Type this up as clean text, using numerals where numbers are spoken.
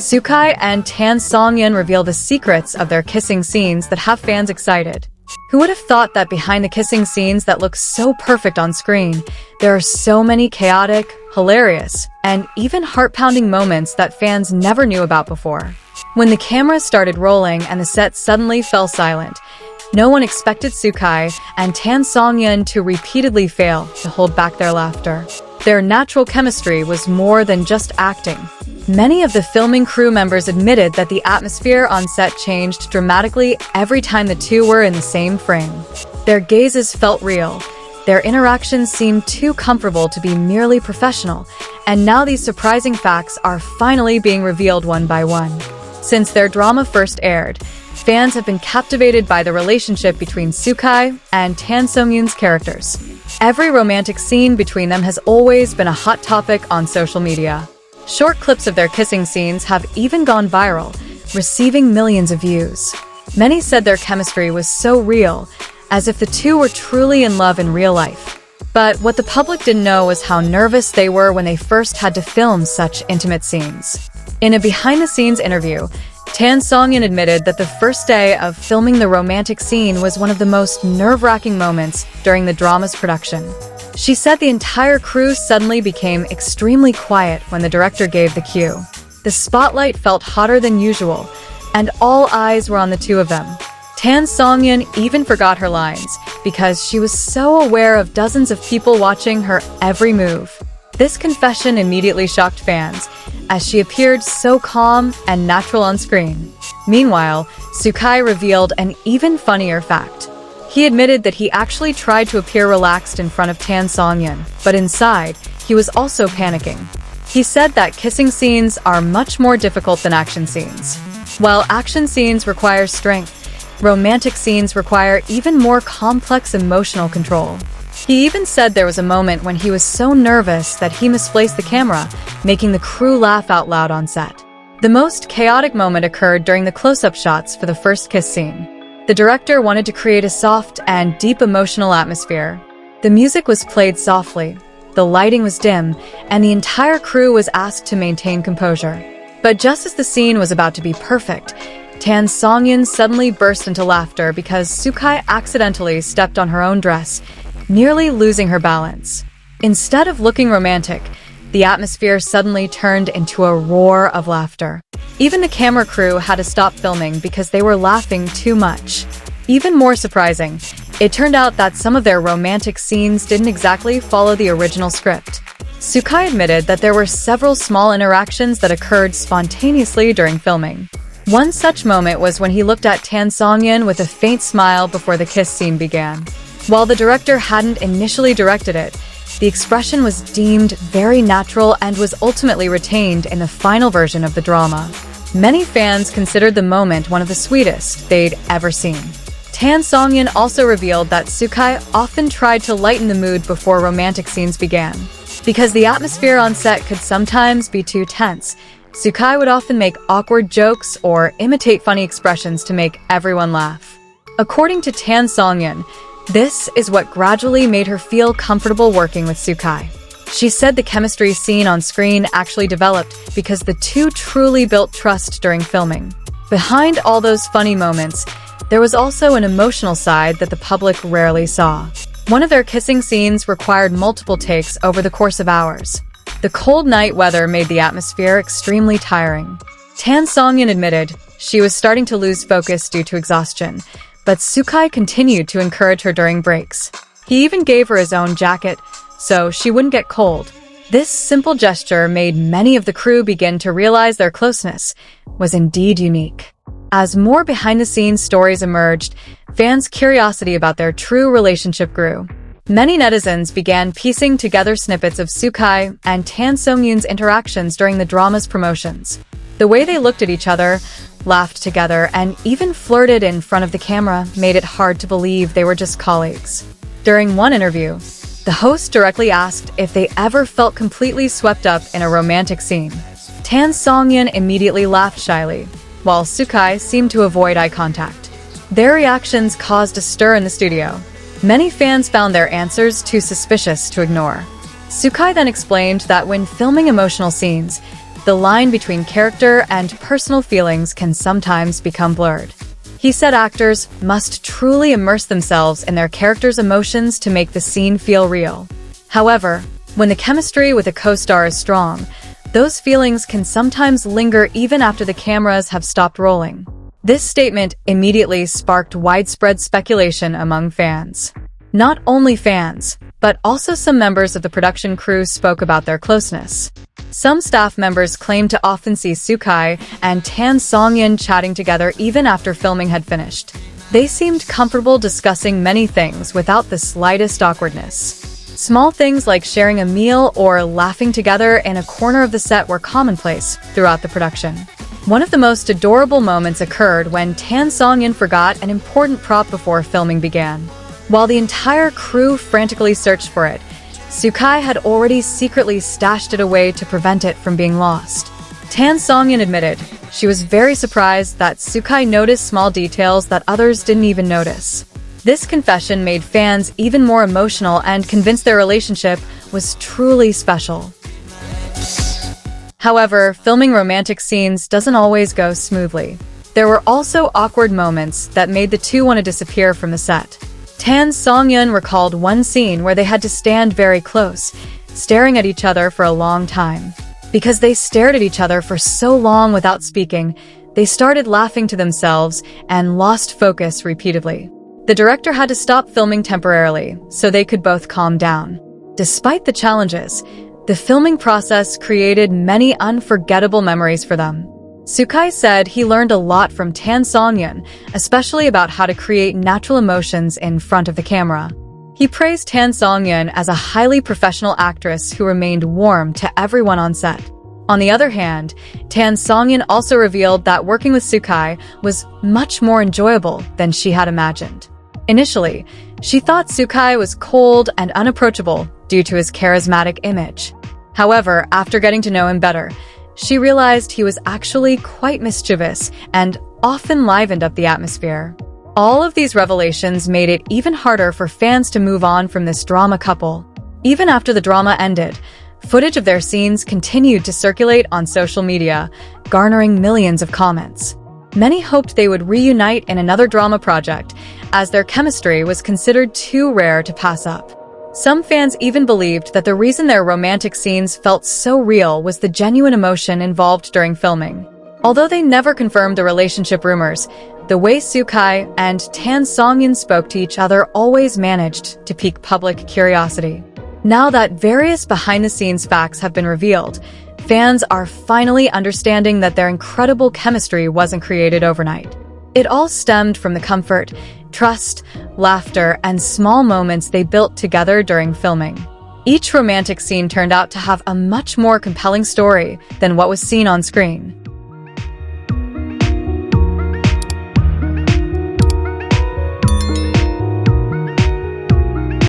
Xukai and Tan Songyun reveal the secrets of their kissing scenes that have fans excited. Who would have thought that behind the kissing scenes that look so perfect on screen, there are so many chaotic, hilarious, and even heart-pounding moments that fans never knew about before? When the camera started rolling and the set suddenly fell silent, no one expected Xukai and Tan Songyun to repeatedly fail to hold back their laughter. Their natural chemistry was more than just acting. Many of the filming crew members admitted that the atmosphere on set changed dramatically every time the two were in the same frame. Their gazes felt real. Their interactions seemed too comfortable to be merely professional, and now these surprising facts are finally being revealed one by one. Since their drama first aired, fans have been captivated by the relationship between Xukai and Tan Songyun's characters. Every romantic scene between them has always been a hot topic on social media. Short clips of their kissing scenes have even gone viral, receiving millions of views. Many said their chemistry was so real, as if the two were truly in love in real life. But what the public didn't know was how nervous they were when they first had to film such intimate scenes. In a behind-the-scenes interview, Tan Songyun admitted that the first day of filming the romantic scene was one of the most nerve-wracking moments during the drama's production. She said the entire crew suddenly became extremely quiet when the director gave the cue. The spotlight felt hotter than usual, and all eyes were on the two of them. Tan Songyun even forgot her lines because she was so aware of dozens of people watching her every move. This confession immediately shocked fans, as she appeared so calm and natural on screen. Meanwhile, Xukai revealed an even funnier fact. He admitted that he actually tried to appear relaxed in front of Tan Songyun, but inside, he was also panicking. He said that kissing scenes are much more difficult than action scenes. While action scenes require strength, romantic scenes require even more complex emotional control. He even said there was a moment when he was so nervous that he misplaced the camera, making the crew laugh out loud on set. The most chaotic moment occurred during the close-up shots for the first kiss scene. The director wanted to create a soft and deep emotional atmosphere. The music was played softly, the lighting was dim, and the entire crew was asked to maintain composure. But just as the scene was about to be perfect, Tan Songyun suddenly burst into laughter because Xukai accidentally stepped on her own dress, nearly losing her balance. Instead of looking romantic, the atmosphere suddenly turned into a roar of laughter. Even the camera crew had to stop filming because they were laughing too much. Even more surprising, it turned out that some of their romantic scenes didn't exactly follow the original script. Xukai admitted that there were several small interactions that occurred spontaneously during filming. One such moment was when he looked at Tan Songyun with a faint smile before the kiss scene began. While the director hadn't initially directed it, the expression was deemed very natural and was ultimately retained in the final version of the drama. Many fans considered the moment one of the sweetest they'd ever seen. Tan Songyun also revealed that Xukai often tried to lighten the mood before romantic scenes began. Because the atmosphere on set could sometimes be too tense, Xukai would often make awkward jokes or imitate funny expressions to make everyone laugh. According to Tan Songyun, this is what gradually made her feel comfortable working with Xukai. She said the chemistry seen on screen actually developed because the two truly built trust during filming. Behind all those funny moments, there was also an emotional side that the public rarely saw. One of their kissing scenes required multiple takes over the course of hours. The cold night weather made the atmosphere extremely tiring. Tan Songyun admitted she was starting to lose focus due to exhaustion, but Xukai continued to encourage her during breaks. He even gave her his own jacket, so she wouldn't get cold. This simple gesture made many of the crew begin to realize their closeness was indeed unique. As more behind-the-scenes stories emerged, fans' curiosity about their true relationship grew. Many netizens began piecing together snippets of Xukai and Tan Songyun's interactions during the drama's promotions. The way they looked at each other, laughed together, and even flirted in front of the camera made it hard to believe they were just colleagues. During one interview, the host directly asked if they ever felt completely swept up in a romantic scene. Tan Songyun immediately laughed shyly, while Xukai seemed to avoid eye contact. Their reactions caused a stir in the studio. Many fans found their answers too suspicious to ignore. Xukai then explained that when filming emotional scenes, the line between character and personal feelings can sometimes become blurred. He said actors must truly immerse themselves in their characters' emotions to make the scene feel real. However, when the chemistry with a co-star is strong, those feelings can sometimes linger even after the cameras have stopped rolling. This statement immediately sparked widespread speculation among fans. Not only fans, but also some members of the production crew spoke about their closeness. Some staff members claimed to often see Xukai and Tan Songyun chatting together even after filming had finished. They seemed comfortable discussing many things without the slightest awkwardness. Small things like sharing a meal or laughing together in a corner of the set were commonplace throughout the production. One of the most adorable moments occurred when Tan Songyun forgot an important prop before filming began. While the entire crew frantically searched for it, Xukai had already secretly stashed it away to prevent it from being lost. Tan Songyun admitted she was very surprised that Xukai noticed small details that others didn't even notice. This confession made fans even more emotional and convinced their relationship was truly special. However, filming romantic scenes doesn't always go smoothly. There were also awkward moments that made the two want to disappear from the set. Tan Songyun recalled one scene where they had to stand very close, staring at each other for a long time. Because they stared at each other for so long without speaking, they started laughing to themselves and lost focus repeatedly. The director had to stop filming temporarily so they could both calm down. Despite the challenges, the filming process created many unforgettable memories for them. Xukai said he learned a lot from Tan Songyun, especially about how to create natural emotions in front of the camera. He praised Tan Songyun as a highly professional actress who remained warm to everyone on set. On the other hand, Tan Songyun also revealed that working with Xukai was much more enjoyable than she had imagined. Initially, she thought Xukai was cold and unapproachable due to his charismatic image. However, after getting to know him better, she realized he was actually quite mischievous and often livened up the atmosphere. All of these revelations made it even harder for fans to move on from this drama couple. Even after the drama ended, footage of their scenes continued to circulate on social media, garnering millions of comments. Many hoped they would reunite in another drama project, as their chemistry was considered too rare to pass up. Some fans even believed that the reason their romantic scenes felt so real was the genuine emotion involved during filming. Although they never confirmed the relationship rumors, the way Xukai and Tan Songyun spoke to each other always managed to pique public curiosity. Now that various behind-the-scenes facts have been revealed, fans are finally understanding that their incredible chemistry wasn't created overnight. It all stemmed from the comfort, trust, laughter, and small moments they built together during filming. Each romantic scene turned out to have a much more compelling story than what was seen on screen.